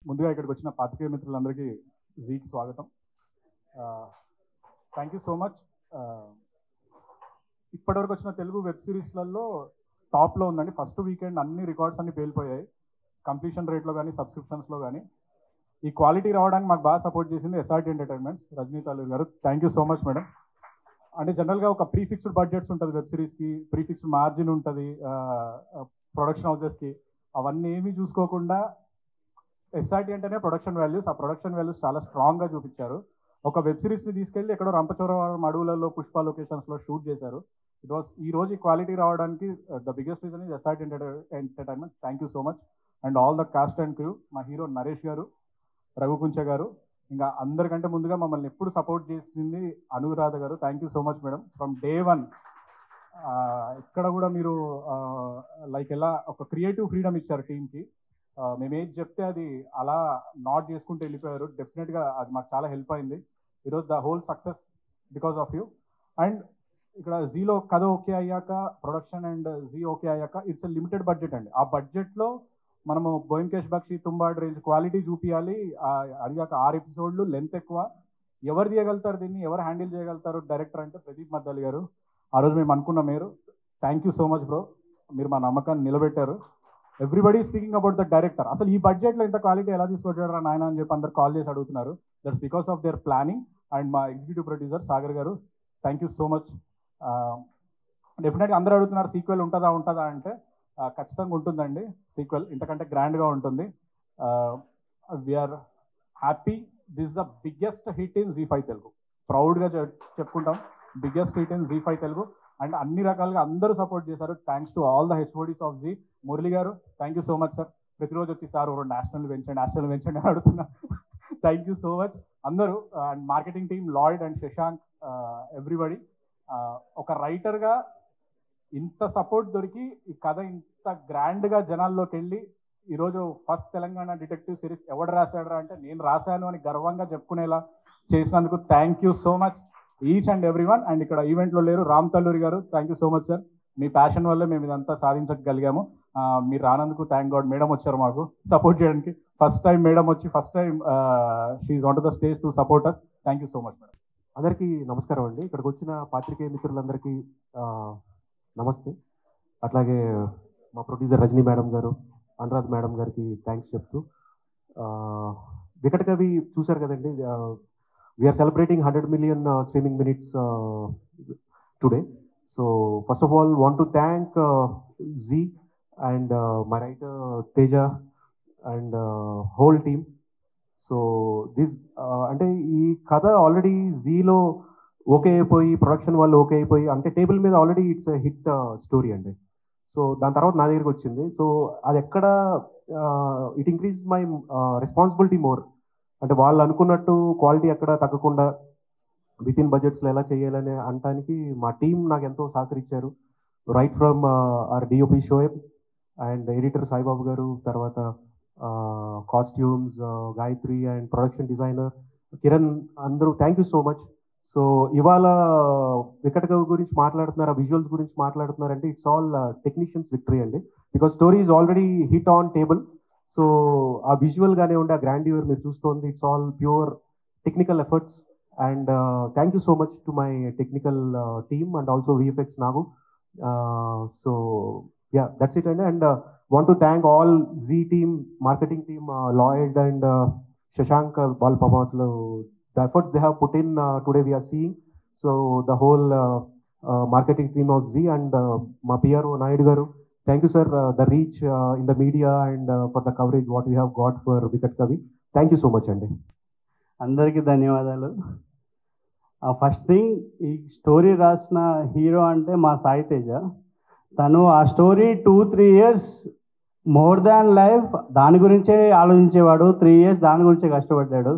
ముందుగా ఇక్కడికి వచ్చిన పాత్రికేయ మిత్రులందరికీ జీకి స్వాగతం. Thank you so much. ఇప్పటివరకు వచ్చిన తెలుగు వెబ్ సిరీస్లలో టాప్లో ఉందండి. ఫస్ట్ వీకెండ్ అన్ని రికార్డ్స్ అన్ని పేలిపోయాయి, కంప్లీషన్ రేట్లో కానీ సబ్స్క్రిప్షన్స్లో కానీ. ఈ క్వాలిటీ రావడానికి మాకు బాగా సపోర్ట్ చేసింది ఎస్ఆర్టీ ఎంటర్టైన్మెంట్స్, రజనీ తాలూరు గారు. Thank you so much madam. అంటే జనరల్గా ఒక ప్రీఫిక్స్డ్ బడ్జెట్స్ ఉంటుంది వెబ్ సిరీస్కి, ప్రీఫిక్స్డ్ మార్జిన్ ఉంటుంది ప్రొడక్షన్ హౌసెస్కి. అవన్నీ ఏమీ చూసుకోకుండా ఎస్ఆర్టీ అంటేనే ప్రొడక్షన్ వాల్యూస్, ఆ ప్రొడక్షన్ వాల్యూస్ చాలా స్ట్రాంగ్గా చూపించారు. ఒక వెబ్ సిరీస్ని తీసుకెళ్ళి ఎక్కడో రంపచోడవరం అడవులలో పుష్ప లొకేషన్స్లో షూట్ చేశారు. ఈ రోజు ఈ క్వాలిటీ రావడానికి the biggest reason is SRT entertainment. Thank you so much and all the cost and crew. మా హీరో నరేష్ గారు, రఘుకుంచ గారు, ఇంకా అందరికంటే ముందుగా మమ్మల్ని ఎప్పుడు సపోర్ట్ చేసింది అనురాధ గారు. Thank you so much madam. From day one ఇక్కడ కూడా మీరు లైక్ ఎలా ఒక క్రియేటివ్ ఫ్రీడమ్ ఇచ్చారు టీమ్కి. మేము ఏది చెప్తే అది అలా నాట్ చేసుకుంటూ వెళ్ళిపోయారు. డెఫినెట్గా అది మాకు చాలా హెల్ప్ అయింది. ఈరోజు the whole success because of you. And ఇక్కడ జీలో కథ ఓకే అయ్యాక, ప్రొడక్షన్ అండ్ జీ ఓకే అయ్యాక ఇట్స్ లిమిటెడ్ బడ్జెట్ అండి. ఆ బడ్జెట్లో మనము బోయింకేష్ బక్షి, తుంబాడ్ రేంజ్ క్వాలిటీ చూపించాలి. అది కాక 6 ఎపిసోడ్లు, లెంత్ ఎక్కువ. ఎవరు తీయగలుగుతారు దీన్ని, ఎవరు హ్యాండిల్ చేయగలుగుతారు డైరెక్టర్ అంటే ప్రదీప్ మద్దాలి గారు. ఆ రోజు మేము అనుకున్నాం. మీరు thank you so much bro, మీరు మా నమ్మకాన్ని నిలబెట్టారు. Everybody speaking about the director. అసలు ఈ బడ్జెట్లో ఇంత క్వాలిటీ ఎలా తీసుకొచ్చారా నాయన అని చెప్పి అందరు కాల్ చేసి అడుగుతున్నారు. That's because of their planning. And మా ఎగ్జిక్యూటివ్ ప్రొడ్యూసర్ సాగర్ గారు, థ్యాంక్ యూ సో మచ్. డెఫినెట్గా అందరూ అడుగుతున్నారు సీక్వెల్ ఉంటుందా అంటే ఖచ్చితంగా ఉంటుందండి. సీక్వెల్ ఇంతకంటే గ్రాండ్గా ఉంటుంది. We're happy. This the biggest hit in Zee5 Telugu. ప్రౌడ్గా చెప్పుకుంటాం, biggest hit in Zee5 Telugu. And అన్ని రకాలుగా అందరూ సపోర్ట్ చేశారు. Thanks to all the HODs of Zee. Murali garu, thank you so much sir. ప్రతిరోజు వచ్చి సార్ నేషనల్ పెంచండి అని అడుగుతున్నా. థ్యాంక్ యూ సో మచ్ అందరూ. And marketing team Lloyd and Shashank, everybody. ఒక రైటర్గా ఇంత సపోర్ట్ దొరికి ఈ కథ ఇంత గ్రాండ్గా జనాల్లోకి వెళ్ళి ఈరోజు ఫస్ట్ తెలంగాణ డిటెక్టివ్ సిరీస్ ఎవడు రాశాడరా అంటే నేను రాశాను అని గర్వంగా చెప్పుకునేలా చేసినందుకు thank you so much each and every one. And ఇక్కడ ఈవెంట్లో లేరు రామ్ తల్లూరి గారు, thank you so much sir. Me passion వల్లే మేము ఇదంతా సాధించగలిగాము. మీరు రానందుకు థ్యాంక్ గాడ్. మేడం వచ్చారు మాకు సపోర్ట్ చేయడానికి. ఫస్ట్ టైం మేడం వచ్చి, first time she on to the stage to support us. Thank you so much madam. అందరికీ నమస్కారం అండి. ఇక్కడికి వచ్చిన పాత్రికేయ మిత్రులందరికీ నమస్తే. అట్లాగే మా ప్రొడ్యూసర్ రజనీ మేడం గారు, అనురాధ్ మేడం గారికి థ్యాంక్స్ చెప్తూ, వికట్ కవి చూశారు కదండి. We're celebrating 100 million streaming minutes today. So first of all, want to thank Z and my writer Teja and whole team. So this అంటే ఈ కథ ఆల్రెడీ జీలో ఓకే అయిపోయి, ప్రొడక్షన్ వాళ్ళు ఓకే అయిపోయి, అంటే టేబుల్ మీద ఆల్రెడీ ఇట్స్ హిట్ స్టోరీ అండి. So దాని తర్వాత నా దగ్గరికి వచ్చింది. సో అది ఎక్కడ it increase my responsibility more. అంటే వాళ్ళు అనుకున్నట్టు క్వాలిటీ ఎక్కడ తగ్గకుండా విత్ ఇన్ బడ్జెట్స్లో ఎలా చేయాలని అనటానికి మా టీం నాకు ఎంతో సహకరించారు. Right from our DOP Shoaib and editor Saibabu garu, తర్వాత costumes Gayatri and production designer Kiran, అందరూ thank you so much. So ఇవాళ వికట్ కవి గురించి మాట్లాడుతున్నారు, విజువల్స్ గురించి మాట్లాడుతున్నారంటే ఇట్స్ ఆల్ టెక్నీషియన్స్ విక్టరీ అండి. Because story is already hit on table. So ఆ విజువల్ గానే ఉండే ఆ గ్రాండ్యూర్ మీరు చూస్తోంది, it's all pure technical efforts. And thank you so much to my technical team and also VFX Nagu. So yeah, that's it. And want to thank all Z team, marketing team, Lloyd and Shashank, Bal Pavaslu. The efforts they have put in today we are seeing. So the whole marketing team of Z and ma PRO Naidu garu, thank you sir. The reach in the media and for the coverage what we have got for Vikat Kavi. Thank you so much andi. అందరికీ ధన్యవాదాలు. First thing, ఈ story రాసిన hero అంటే మా సాయి తేజ. తను ఆ story 2-3 years more than life దాని గురించే ఆలోచించేవాడు. 3 years దాని గురించే కష్టపడ్డాడు.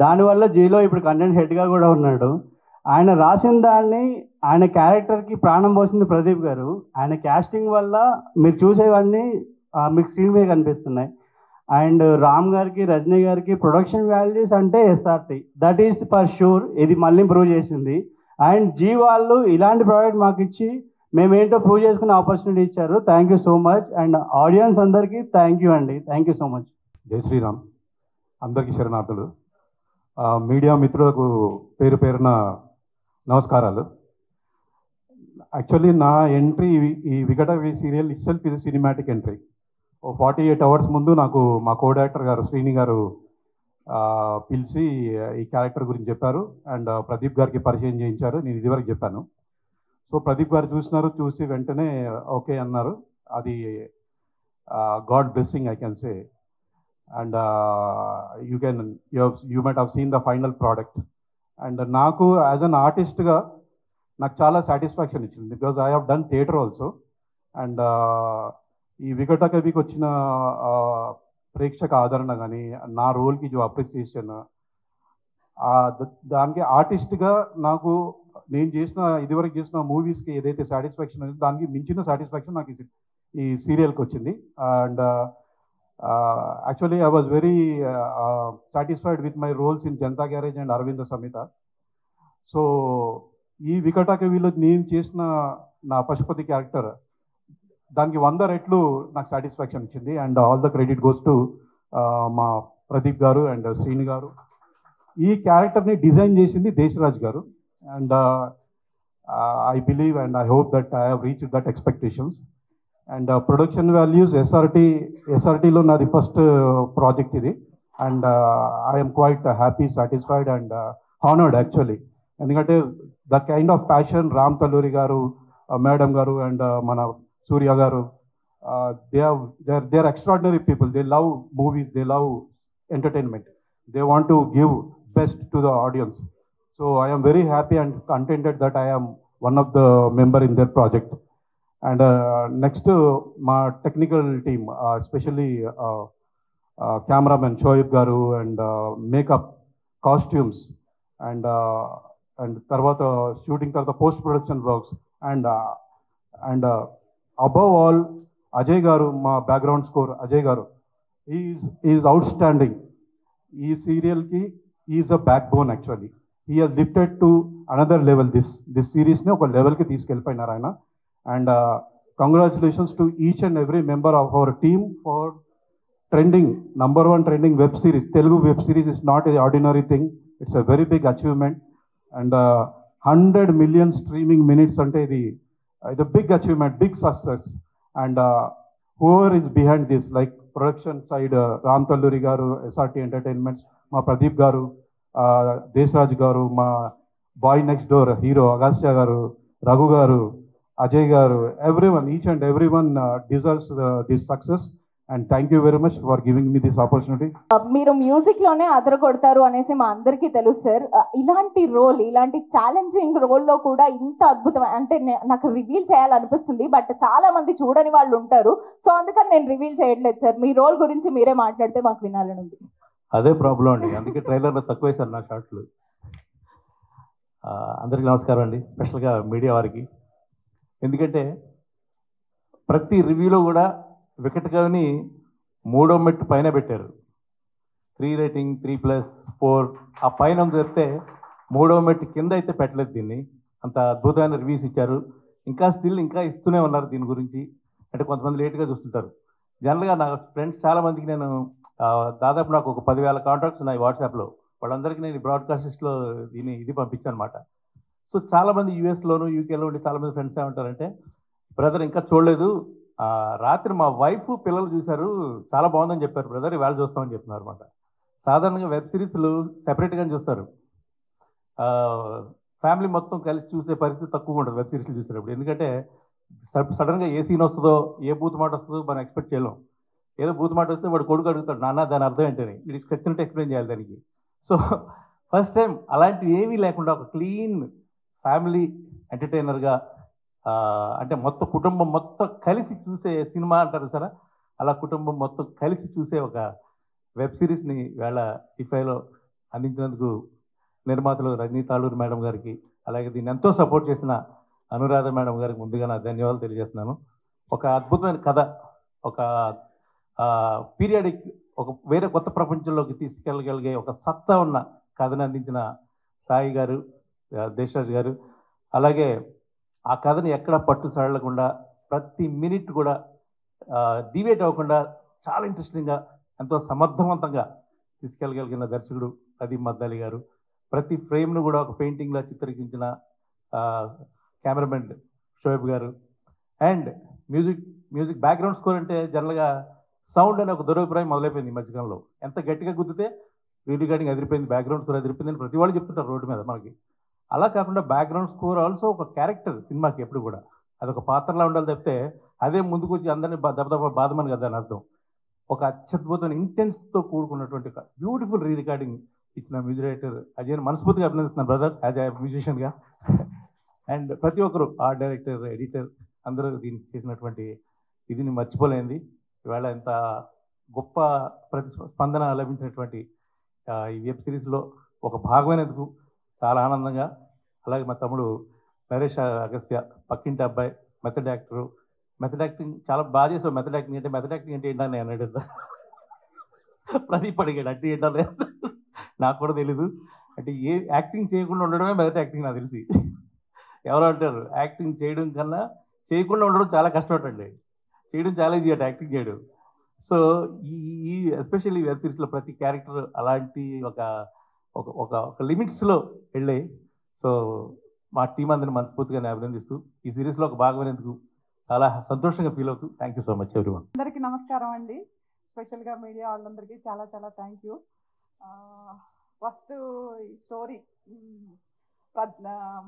దానివల్ల జీలో ఇప్పుడు కంటెంట్ హెడ్గా కూడా ఉన్నాడు. ఆయన రాసిన దాన్ని, ఆయన క్యారెక్టర్కి ప్రాణం పోసింది ప్రదీప్ గారు. ఆయన క్యాస్టింగ్ వల్ల మీరు చూసేవన్నీ మీకు స్క్రీన్ మీద కనిపిస్తున్నాయి. అండ్ రామ్ గారికి, రజనీ గారికి ప్రొడక్షన్ వాల్యూస్ అంటే SRT, that is for sure. ఇది మళ్ళీ ప్రూవ్ చేసింది. అండ్ జీ వాళ్ళు ఇలాంటి ప్రాజెక్ట్ మాకు ఇచ్చి మేమేంటో ప్రూవ్ చేసుకునే ఆపర్చునిటీ ఇచ్చారు. Thank you so much. And audience అందరికీ థ్యాంక్ యూ అండి. Thank you so much. జై శ్రీరామ్. అందరికీ శరణార్థులు. మీడియా మిత్రులకు పేరు పేరున నమస్కారాలు. యాక్చువల్లీ నా ఎంట్రీ ఈ వికటవి సీరియల్ ఇట్ సెల్ఫ్ ఇది సినిమాటిక్ ఎంట్రీ. 48 అవర్స్ ముందు నాకు మా కో డైరెక్టర్ గారు శ్రీని గారు పిలిచి ఈ క్యారెక్టర్ గురించి చెప్పారు అండ్ ప్రదీప్ గారికి పరిచయం చేయించారు. నేను ఇదివరకు చెప్పాను. సో ప్రదీప్ గారు చూసినారు, చూసి వెంటనే ఓకే అన్నారు. అది God blessing I can say. And you might have seen the final product. And నాకు యాజ్ అన్ ఆర్టిస్ట్గా నాకు చాలా సాటిస్ఫాక్షన్ ఇచ్చింది, because I have done theatre also. And ఈ వికట కవికి వచ్చిన ప్రేక్షక ఆదరణ కానీ, నా రోల్కి జో అప్రిసియేషన్, దానికి ఆర్టిస్ట్గా నాకు నేను ఇదివరకు చేసిన మూవీస్కి ఏదైతే సాటిస్ఫాక్షన్ ఉందో దానికి మించిన సాటిస్ఫాక్షన్ నాకు ఈ సీరియల్కి వచ్చింది. And actually I was very satisfied with my roles in Janatha Garage and Aravinda Sametha. So ఈ వికట కవిలో నేను చేసిన నా పశుపతి క్యారెక్టర్ దానికి 100 రెట్లు నాకు సాటిస్ఫాక్షన్ ఇచ్చింది. And all the credit goes to మా ప్రదీప్ గారు అండ్ శ్రీని గారు. ఈ క్యారెక్టర్ని డిజైన్ చేసింది Desraj garu. And I believe and I hope that I have reached that expectations. And production values ఎస్ఆర్టీలో నాది ఫస్ట్ ప్రాజెక్ట్ ఇది. And I'm quite happy, satisfied and honoured actually. ఎందుకంటే the kind of passion Ram Talluri garu, madam garu and మన Surya garu, they are extraordinary people. They love movies, they love entertainment, they want to give best to the audiences. So I am very happy and contented that I am one of the member in their project. And next my technical team, especially cameraman Shoaib garu and makeup, costumes and tarvata shooting tarvata post production works and above all Ajay garu, my background score Ajay garu, he is outstanding. Ee serial ki he is a backbone actually. He has lifted to another level this series ne oka level ki తీసుకెళ్ళిపోయినారు ఆయన. And congratulations to each and every member of our team for trending number 1 trending web series. Telugu web series is not an ordinary thing. It's a very big achievement. And 100 million streaming minutes ante idi a big achievement, big success. And whoever is behind this, like production side, Ram Talluri garu, SRT Entertainments, ma Pradeep garu, Desaraj garu, మా boy next door hero Agastya garu, Raghu garu, Ajay garu, everyone, each and everyone deserves this success. And thank you very much for giving me this opportunity. మీరు మ్యూజిక్లోనే అదరగొడతారు అనేసి మా అందరికీ తెలుసు sir. ఇలాంటి challenging రోల్లో కూడా ఇంత అద్భుతమైన, అంటే నాకు రివీల్ చేయాలనిపిస్తుంది, బట్ చాలా మంది చూడని వాళ్ళు ఉంటారు. సో అందుకని నేను రివీల్ చేయట్లేదు సార్. మీ రోల్ గురించి మీరే మాట్లాడితే మాకు వినాలని ఉంది. అదే ప్రాబ్లం అండి, అందుకే ట్రైలర్లో తక్కువ వేశారు నా షార్ట్లు. అందరికీ నమస్కారం అండి, స్పెషల్గా మీడియా వారికి. ఎందుకంటే ప్రతి రివ్యూలో కూడా వికట కవిని 3వ మెట్టు పైన పెట్టారు. 3 రేటింగ్, 3+4 ఆ పైన చెప్తే 3వ మెట్టు కింద అయితే పెట్టలేదు దీన్ని. అంత అద్భుతమైన రివ్యూస్ ఇచ్చారు. ఇంకా ఇస్తూనే ఉన్నారు దీని గురించి. అంటే కొంతమంది లేట్గా చూస్తుంటారు. జనరల్గా నా ఫ్రెండ్స్ చాలామందికి నేను దాదాపు నాకు ఒక 10,000 కాంటాక్ట్స్ ఉన్నాయి వాట్సాప్లో. వాళ్ళందరికీ నేను బ్రాడ్కాస్ట్లో ఇది పంపించాను అనమాట. సో చాలామంది యూఎస్లోను యూకేలో ఉండి చాలామంది ఫ్రెండ్స్ ఏమంటారంటే, బ్రదర్ ఇంకా చూడలేదు, రాత్రి మా వైఫ్ పిల్లలు చూశారు, చాలా బాగుందని చెప్పారు బ్రదర్, ఇవాళ చూస్తామని చెప్తున్నారు అనమాట. సాధారణంగా వెబ్ సిరీస్లు సెపరేట్గానే చూస్తారు. ఫ్యామిలీ మొత్తం కలిసి చూసే పరిస్థితి తక్కువ ఉంటుంది వెబ్ సిరీస్లు చూసేటప్పుడు. ఎందుకంటే సడన్గా ఏ సీన్ వస్తుందో, ఏ బూత్ మాట వస్తుందో మనం ఎక్స్పెక్ట్ చేయలేం. ఏదో బూత్ మాట వస్తే వాడు కొడుకు అడుగుతాడు, నాన్న దాని అర్థం ఏంటని, వీడికి ఖచ్చితంగా ఎక్స్ప్లెయిన్ చేయాలి దానికి. సో ఫస్ట్ టైం అలాంటివి ఏమీ లేకుండా ఒక క్లీన్ ఫ్యామిలీ ఎంటర్టైనర్గా, అంటే మొత్తం కుటుంబం మొత్తం కలిసి చూసే సినిమా అంటారు సరే, అలా కుటుంబం మొత్తం కలిసి చూసే ఒక వెబ్ సిరీస్ని వేళ టిఫైలో అందించినందుకు నిర్మాతలు రజనీ తాళూరు మేడం గారికి, అలాగే దీన్ని ఎంతో సపోర్ట్ చేసిన అనురాధ మేడం గారికి ముందుగా నా ధన్యవాదాలు తెలియజేస్తున్నాను. ఒక అద్భుతమైన కథ, ఒక పీరియాడిక్, ఒక వేరే కొత్త ప్రపంచంలోకి తీసుకెళ్ళగలిగే ఒక సత్తా ఉన్న కథను అందించిన సాయి గారు, దేశరాజ్ గారు, అలాగే ఆ కథని ఎక్కడ పట్టు సడలకుండా ప్రతి మినిట్ కూడా డివేట్ అవ్వకుండా చాలా ఇంట్రెస్టింగ్గా ఎంతో సమర్థవంతంగా తీసుకెళ్ళగలిగిన దర్శకుడు ప్రదీప్ మద్దాలి గారు, ప్రతి ఫ్రేమ్ను కూడా ఒక పెయింటింగ్లా చిత్రీకరించిన కెమెరామెన్ షోయబ్ గారు, అండ్ మ్యూజిక్ బ్యాక్గ్రౌండ్ స్కోర్ అంటే జనరల్గా సౌండ్ అనే ఒక దురభిప్రాయం మొదలైపోయింది ఈ మధ్యకాలంలో. ఎంత గట్టిగా గుద్దితే రికార్డింగ్ అదిరిపోయింది, బ్యాక్గ్రౌండ్ స్కోర్ అదిరిపోయింది అని ప్రతి వాళ్ళు చెప్తుంటారు రోడ్డు మీద మనకి. అలా కాకుండా బ్యాక్గ్రౌండ్ స్కోర్ ఆల్సో ఒక క్యారెక్టర్ సినిమాకి ఎప్పుడు కూడా అదొక పాత్రలా ఉండాలి తప్పితే అదే ముందుకు వచ్చి అందరినీ దెబ్బ బాధమని కదా అని అర్థం. ఒక అత్యద్భుతమైన ఇంటెన్స్తో కూడుకున్నటువంటి ఒక బ్యూటిఫుల్ రికార్డింగ్ ఇచ్చిన మ్యూజిక్ డైరెక్టర్ అజయ్ మనస్ఫూర్తిగా అభినందిస్తున్నాను బ్రదర్, యాజ్ ఏ మ్యూజిషియన్గా. అండ్ ప్రతి ఒక్కరు ఆర్ట్ డైరెక్టర్, ఎడిటర్ అందరూ దీనికి చేసినటువంటి ఇదిని మర్చిపోలేంది. ఇవాళ ఎంత గొప్ప ప్రతిస్పందన లభించినటువంటి ఈ వెబ్ సిరీస్లో ఒక భాగమైనందుకు చాలా ఆనందంగా. అలాగే మా తమ్ముడు నరేష్ అగస్త్య, పక్కింటి అబ్బాయి, మెథడ్ యాక్టరు. మెథడ్ యాక్టింగ్ చాలా బాగా చేసావు. మెథడ్ యాక్టింగ్ అంటే ఏంటని అన్నాడు ప్రదీప్ అడిగాడు, అంటే ఏంటనే నాకు కూడా తెలీదు. అంటే ఏ యాక్టింగ్ చేయకుండా ఉండడమే మెథడ్ యాక్టింగ్ నాకు తెలిసి. ఎవరు అంటారు యాక్టింగ్ చేయడం కన్నా చేయకుండా ఉండడం చాలా కష్టపడండి, చేయడం చాలా ఈజీ అంటే యాక్టింగ్ చేయడం. సో ఈ ఎస్పెషల్లీ వెబ్ సిరీస్లో ప్రతి క్యారెక్టర్ అలాంటి ఒక ఒక ఒక లిమిట్స్లో వెళ్ళాయి. సో మా టీం అందరిని మనస్ఫూర్తిగా నేను అభినందిస్తూ ఈ సిరీస్లో ఒక భాగమైనందుకు చాలా సంతోషంగా ఫీల్ అవుతూ thank you so much everyone. అందరికీ నమస్కారం అండి. స్పెషల్గా మీడియా వాళ్ళందరికీ చాలా చాలా థ్యాంక్ యూ. ఫస్ట్ ఈ స్టోరీ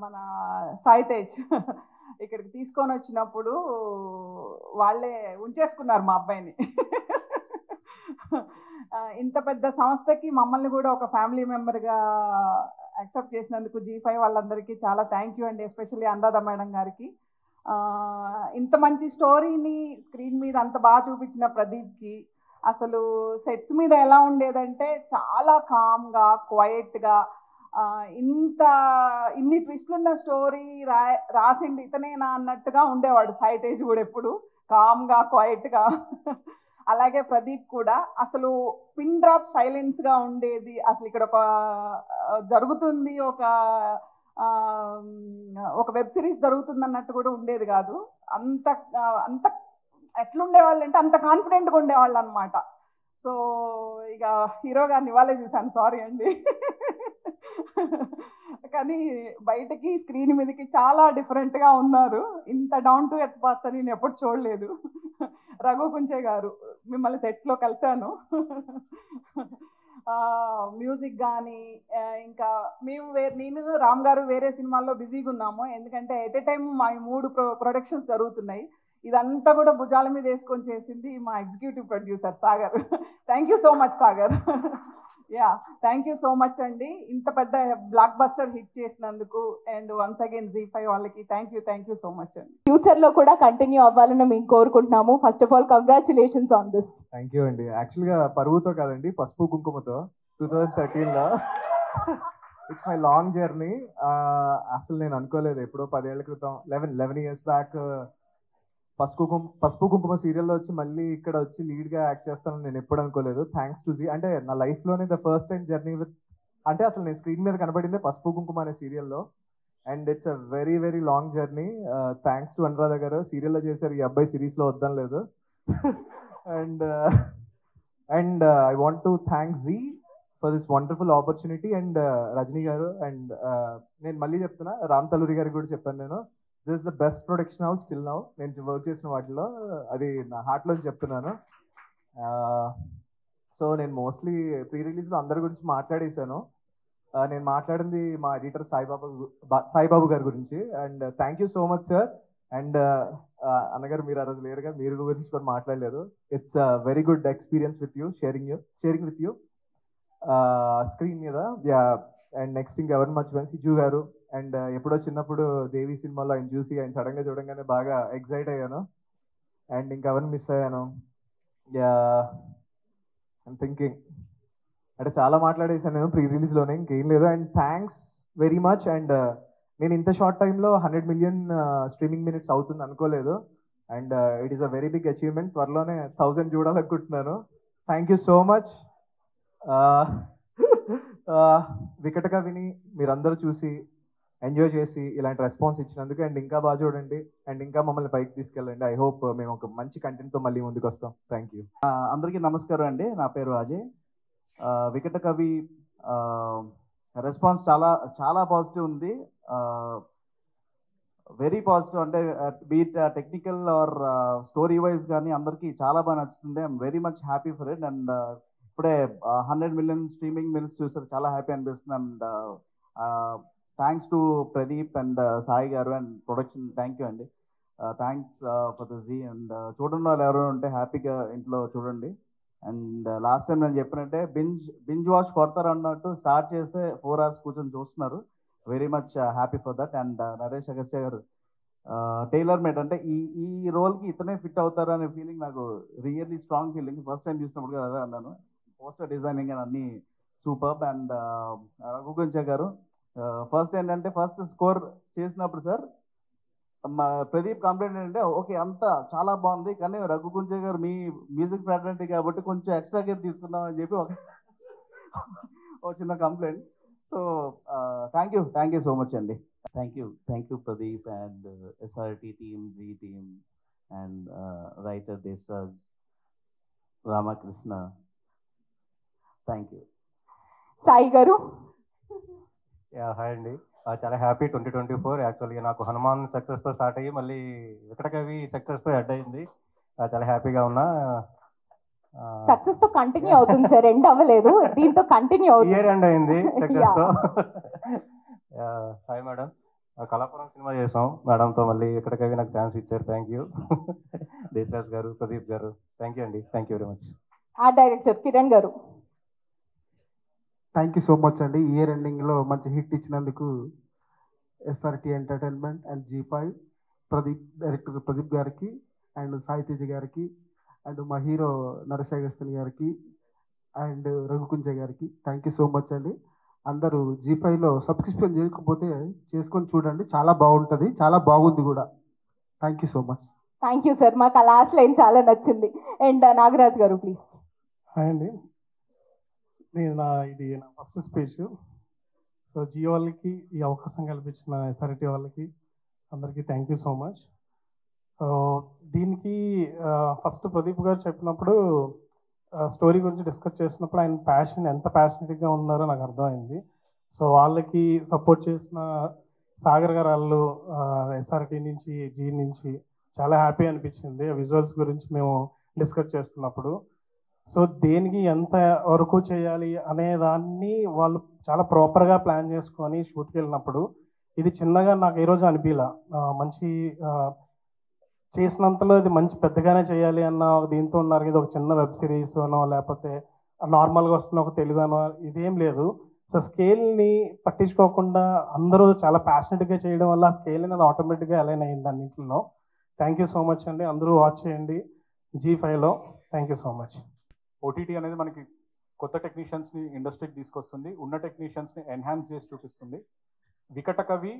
మన సాయి తేజ్ ఇక్కడికి తీసుకొని వచ్చినప్పుడు వాళ్ళే ఉంచేసుకున్నారు మా అబ్బాయిని. ఇంత పెద్ద సంస్థకి మమ్మల్ని కూడా ఒక ఫ్యామిలీ మెంబర్గా యాక్సెప్ట్ చేసినందుకు G5 వాళ్ళందరికీ చాలా థ్యాంక్ యూ అండి. ఎస్పెషల్లీ అనురాధ మేడం గారికి. ఇంత మంచి స్టోరీని స్క్రీన్ మీద అంత బాగా చూపించిన ప్రదీప్కి, అసలు సెట్స్ మీద ఎలా ఉండేదంటే చాలా కామ్గా, క్వైట్గా, ఇన్ని ట్విస్టులున్న స్టోరీ రాసిండి ఇతనేనా అన్నట్టుగా ఉండేవాడు సాయి తేజ్ కూడా, ఎప్పుడు కామ్గా క్వైట్గా. అలాగే ప్రదీప్ కూడా అసలు పిన్ డ్రాప్ సైలెన్స్గా ఉండేది. అసలు ఇక్కడ ఒక జరుగుతుంది, ఒక వెబ్ సిరీస్ జరుగుతుంది అన్నట్టు కూడా ఉండేది కాదు. అంత అంత ఎట్లుండేవాళ్ళు అంటే అంత కాన్ఫిడెంట్గా ఉండేవాళ్ళు అనమాట. సో ఇక హీరో గారిని ఇవాళే చూశాను, సారీ అండి. కానీ బయటకి స్క్రీన్ మీదకి చాలా డిఫరెంట్గా ఉన్నారు. ఇంత డౌన్ టు ఎర్త్ పర్సన్ నేను ఎప్పుడు చూడలేదు. రఘు కుంచే గారు, మిమ్మల్ని సెట్స్లో కలిశాను. మ్యూజిక్ కానీ ఇంకా నేను రామ్ గారు వేరే సినిమాల్లో బిజీగా ఉన్నాము, ఎందుకంటే ఎట్ ఏ టైం మా 3 ప్రొడక్షన్స్ జరుగుతున్నాయి. ఇదంతా కూడా భుజాల మీద వేసుకొని చేసింది మా executive producer Sagar. Thank you so much Sagar. Yeah, thank you so much అండి, ఇంత పెద్ద బ్లాక్ బస్టర్ హిట్ చేసినందుకు. అండ్ వన్స్ అగైన్ G5 వాళ్ళకి థ్యాంక్ యూ సో మచ్ అండి. ఫ్యూచర్లో కూడా కంటిన్యూ అవ్వాలని మేము కోరుకుంటున్నాము. First of all congratulations on this. Thank you అండి. యాక్చువల్గా పరువుతో కాదండి, పసుపు కుంకుమతో 2013లో. It's my long journey. అసలు నేను అనుకోలేదు, ఎప్పుడో 10 ఏళ్ల క్రితం 11 years బ్యాక్ పసుపు కుంకుమ సీరియల్లో వచ్చి మళ్ళీ ఇక్కడ వచ్చి లీడ్గా యాక్ట్ చేస్తానని నేను ఎప్పుడు అనుకోలేదు. థ్యాంక్స్ టు జీ, అంటే నా లైఫ్లోనే the first time journey with, అంటే అసలు నేను స్క్రీన్ మీద కనబడిందే పసుపు కుంకుమ అనే సీరియల్లో. And it's a very very long journey. Thanks to Anuradha garu, సీరియల్లో చేశారు, ఈ అబ్బాయి సిరీస్లో వద్దని లేదు. And I want to thank Zee for this wonderful opportunity. And Rajani garu, and నేను మళ్ళీ చెప్తున్నా, రామ్ తలూరి గారికి కూడా చెప్పాను నేను, this is the best production house still now నేను వర్క్ చేసిన వాటిలో, అది నా హార్ట్లో చెప్తున్నాను. సో నేను మోస్ట్లీ ప్రీ రిలీజ్లో అందరి గురించి మాట్లాడేశాను. నేను మాట్లాడింది మా ఎడిటర్ సాయిబాబు గారి గురించి. And thank you so much sir. And అన్నగారు మీరు ఆ రోజు లేరుగా, మీరు గురించి కూడా మాట్లాడలేదు. It's very good experience with you, sharing with you screen మీద. అండ్ నెక్స్ట్ ఇంకెవరిని మర్చిపోయాను, సిజు గారు. అండ్ ఎప్పుడో చిన్నప్పుడు దేవి సినిమాలో ఆయన చూసి ఆయన సడన్గా చూడంగానే బాగా ఎక్సైట్ అయ్యాను. అండ్ ఇంకెవరిని మిస్ అయ్యాను, ఐమ్ థింకింగ్, అంటే చాలా మాట్లాడేసాను నేను ప్రీ రిలీజ్లోనే, ఇంకేం లేదు. And thanks very much. And నేను ఇంత షార్ట్ టైంలో 100 million స్ట్రీమింగ్ మినిట్స్ అవుతుంది అనుకోలేదు. And it is a very big achievement. త్వరలోనే 1000 చూడాలనుకుంటున్నాను. Thank you so much. వికటగా విని మీరందరూ చూసి ఎంజాయ్ చేసి ఇలాంటి రెస్పాన్స్ ఇచ్చినందుకు, అండ్ ఇంకా బాగా చూడండి, అండ్ ఇంకా మమ్మల్ని పైకి తీసుకెళ్ళండి. ఐ హోప్ మేము ఒక మంచి కంటెంట్తో మళ్ళీ ముందుకు వస్తాం. Thank you. అందరికీ నమస్కారం అండి, నా పేరు అజయ్. వికట కవి రెస్పాన్స్ చాలా చాలా పాజిటివ్ ఉంది. Very positive. అంటే be it technical or story wise కానీ అందరికీ చాలా బాగా నచ్చుతుంది. I'm very much happy for it. And ఇప్పుడే 100 million స్ట్రీమింగ్ మినిట్స్ చూసారు, చాలా హ్యాపీ అనిపిస్తుంది. And thanks to Pradeep and Sai garu and production. Thank you అండి. Thanks for the Zee. And చూడండి వాళ్ళు ఎవరైనా ఉంటే హ్యాపీగా ఇంట్లో చూడండి. అండ్ లాస్ట్ టైం నేను చెప్పినట్టే బింజ్ వాచ్ కొడతారు అన్నట్టు స్టార్ట్ చేస్తే 4 hours కూర్చొని చూస్తున్నారు. Very much happy for that. And Naresh Agastya గారు టైలర్ మేడ్, అంటే ఈ రోల్కి ఇతనే ఫిట్ అవుతారు అనే ఫీలింగ్ నాకు really strong feeling. First time చూసినప్పుడు అదే అన్నాను. పోస్టర్ డిజైనింగ్ అని అన్ని సూపర్బ్. అండ్ రఘుకుంచ గారు ఫస్ట్ ఏంటంటే ఫస్ట్ స్కోర్ చేసినప్పుడు సార్ ప్రదీప్ కంప్లైంట్ ఏంటంటే ఓకే అంతా చాలా బాగుంది కానీ రఘుకుంచ గారు మీ మ్యూజిక్ ఫ్యాటర్నిటీ కాబట్టి కొంచెం ఎక్స్ట్రా కేర్ తీసుకున్నాం అని చెప్పి ఒక చిన్న complaint. So thank you so much అండి. Thank you Pradeep and SRT team, Z team and writer Desraj, Ramakrishna. Thank you. Sai గారు. హాయ్ అండి. చాలా హ్యాపీ 2024. యాక్చువల్గా నాకు హనుమాన్ సక్సెస్తో స్టార్ట్ అయ్యి మళ్ళీ వికట కవి సక్సెస్తో హెడ్ అయింది. చాలా హ్యాపీగా ఉన్నా. సక్సెస్ తో కంటిన్యూ అవుతుంది సార్, ఎండ్ అవ్వలేదు, దీంతో కంటిన్యూ అవుతుంది. ఇయర్ ఎండ్ అయింది సక్సెస్తో. Hi madam. కళాపురం సినిమా చేసాం మేడంతో, మళ్ళీ వికట కవి నాకు ఛాన్స్ ఇచ్చారు. థ్యాంక్ యూ దేశరాజ్ గారు, ప్రదీప్ గారు. థ్యాంక్ యూ అండి. Thank you very much. Art director Kiran గారు. థ్యాంక్ యూ సో మచ్ అండి. ఇయర్ ఎండింగ్లో మంచి హిట్ ఇచ్చినందుకు SRT entertainment and G5 director Pradeep గారికి అండ్ సాయి తేజ గారికి అండ్ మా హీరో నరేష్ అగస్త్య గారికి అండ్ రఘుకుంజ గారికి థ్యాంక్ యూ సో మచ్ అండి. అందరూ G5లో సబ్స్క్రిప్షన్ చేయకపోతే చేసుకొని చూడండి, చాలా బాగుంటుంది, చాలా బాగుంది కూడా. Thank you so much. Thank you sir, మాకు ఆ లాస్ట్ లైన్ చాలా నచ్చింది. అండ్ నాగరాజ్ గారు ప్లీజ్. హాయ్ అండి. ఇది నా ఫస్ట్ స్పీచ్. సో జియో వాళ్ళకి ఈ అవకాశం కల్పించిన ఎస్ఆర్టీ వాళ్ళకి అందరికీ thank you so much. So దీనికి ఫస్ట్ ప్రదీప్ గారు చెప్పినప్పుడు స్టోరీ గురించి డిస్కస్ చేసినప్పుడు ఆయన ప్యాషన్ ఎంత ప్యాషనెట్గా ఉన్నారో నాకు అర్థమైంది. సో వాళ్ళకి సపోర్ట్ చేసిన సాగర్ గారు వాళ్ళు ఎస్ఆర్టీ నుంచి జీ నుంచి చాలా హ్యాపీ అనిపించింది విజువల్స్ గురించి మేము డిస్కస్ చేస్తున్నప్పుడు. సో దేనికి ఎంత వరకు చేయాలి అనే దాన్ని వాళ్ళు చాలా ప్రాపర్గా ప్లాన్ చేసుకొని షూట్కి వెళ్ళినప్పుడు ఇది చిన్నగా నాకు ఈరోజు అనిపించలా. మంచి చేసినంతలో ఇది మంచి పెద్దగానే చేయాలి అన్న దీంతో ఉన్నారు. ఇది ఒక చిన్న వెబ్ సిరీస్ అనో లేకపోతే నార్మల్గా వస్తున్న ఒక తెలుగు అనో ఇదేం లేదు. సో స్కేల్ని పట్టించుకోకుండా అందరూ చాలా ప్యాషనెట్గా చేయడం వల్ల ఆ స్కేల్ అనేది ఆటోమేటిక్గా అలైన్ అయ్యింది అన్నింటిలో. థ్యాంక్ యూ సో మచ్ అండి. అందరూ వాచ్ చేయండి G5లో. Thank you so much. OTT అనేది మనకి కొత్త టెక్నీషియన్స్ని ఇండస్ట్రీకి తీసుకొస్తుంది, ఉన్న టెక్నీషియన్స్ని ఎన్హాన్స్ చేసి చూపిస్తుంది. వికట కవి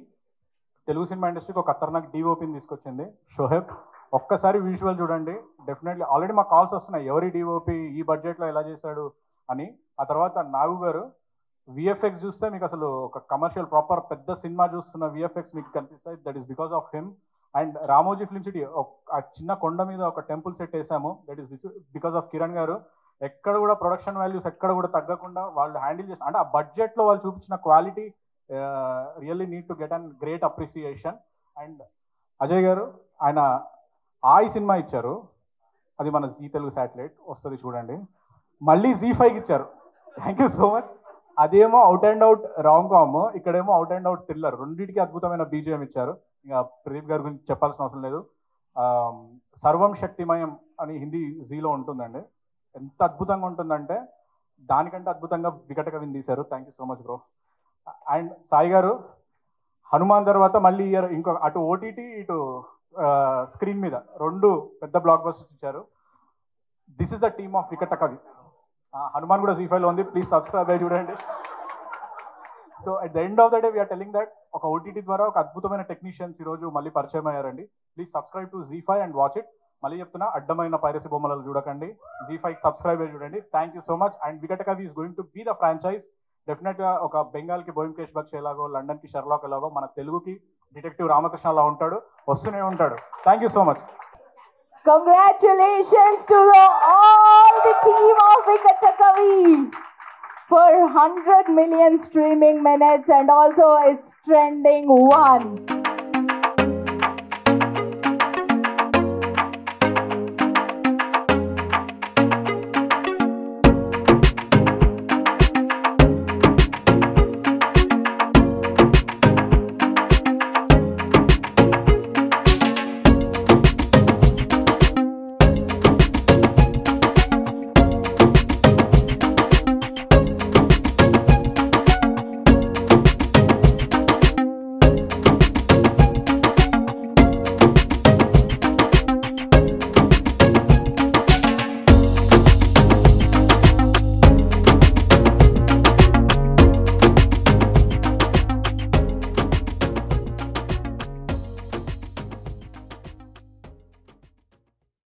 తెలుగు సినిమా ఇండస్ట్రీకి ఒక ఖతర్నాక్ డిఓపిని తీసుకొచ్చింది షోహెబ్. ఒక్కసారి విజువల్ చూడండి, డెఫినెట్లీ ఆల్రెడీ మాకు కాల్స్ వస్తున్నాయి ఎవరి డిఓపి ఈ బడ్జెట్లో ఎలా చేశాడు అని. ఆ తర్వాత నాగు గారు విఎఫ్ఎక్స్ చూస్తే మీకు అసలు ఒక కమర్షియల్ ప్రాపర్ పెద్ద సినిమా చూస్తున్న విఎఫ్ఎక్స్ మీకు కనిపిస్తాయి. That is because of him. And Ramoji film city ఆ చిన్న కొండ మీద ఒక టెంపుల్ సెట్ వేసాము, that is because of Kiran గారు. ఎక్కడ కూడా ప్రొడక్షన్ వాల్యూస్ ఎక్కడ కూడా తగ్గకుండా వాళ్ళు హ్యాండిల్ చేస్తారు. అంటే ఆ బడ్జెట్లో వాళ్ళు చూపించిన quality really need to get and great appreciation. And Ajay గారు ఆయన ఆయి సినిమా ఇచ్చారు, అది మన జీ తెలుగు శాటిలైట్ వస్తుంది చూడండి. మళ్ళీ G5కి ఇచ్చారు. Thank you so much. అదేమో out and out rom com, ఇక్కడేమో అవుట్ అండ్ అవుట్ థ్రిల్లర్. రెండింటికి అద్భుతమైన బీజిఎం ఇచ్చారు. ఇంకా ప్రదీప్ గారి గురించి చెప్పాల్సిన అవసరం లేదు. సర్వం శక్తిమయం అని హిందీ జీలో ఉంటుందండి. ఎంత అద్భుతంగా ఉంటుందంటే దానికంటే అద్భుతంగా వికట కవిని తీశారు. Thank you so much bro. And Sai గారు హనుమాన్ తర్వాత మళ్ళీ ఇయర్ ఇంకో అటు ఓటీటీ ఇటు స్క్రీన్ మీద 2 పెద్ద బ్లాక్ బస్టర్స్ ఇచ్చారు. This is the team of Vikatakavi. Hanuman కూడా G5లో ఉంది, ప్లీజ్ సబ్స్క్రైబ్ అయ్యి చూడండి. So at the end of the day we are telling that ఒక ఓటీటీ ద్వారా ఒక అద్భుతమైన టెక్నీషియన్స్ ఈరోజు మళ్ళీ పరిచయం అయ్యారండి. Please subscribe to G5 and watch it. మళ్ళీ చెప్తున్నా, అడ్డమైన పైరసీ బొమ్మలను చూడకండి, G5 సబ్స్క్రైబ్ అయ్యి చూడండి. Thank you so much. And Vikatakavi is going to be the franchise. డెఫినెట్గా ఒక బెంగాల్కి బోయంకేష్ బక్ష్ ఎలాగో, లండన్కి షెర్లాక్ ఎలాగో, మన తెలుగుకి డిటెక్టివ్ రామకృష్ణ అలా ఉంటాడు, వస్తూనే ఉంటాడు. Thank you so much. Congratulations to all the team of Vikata Kavi. for 100 million streaming minutes and also it's trending 1.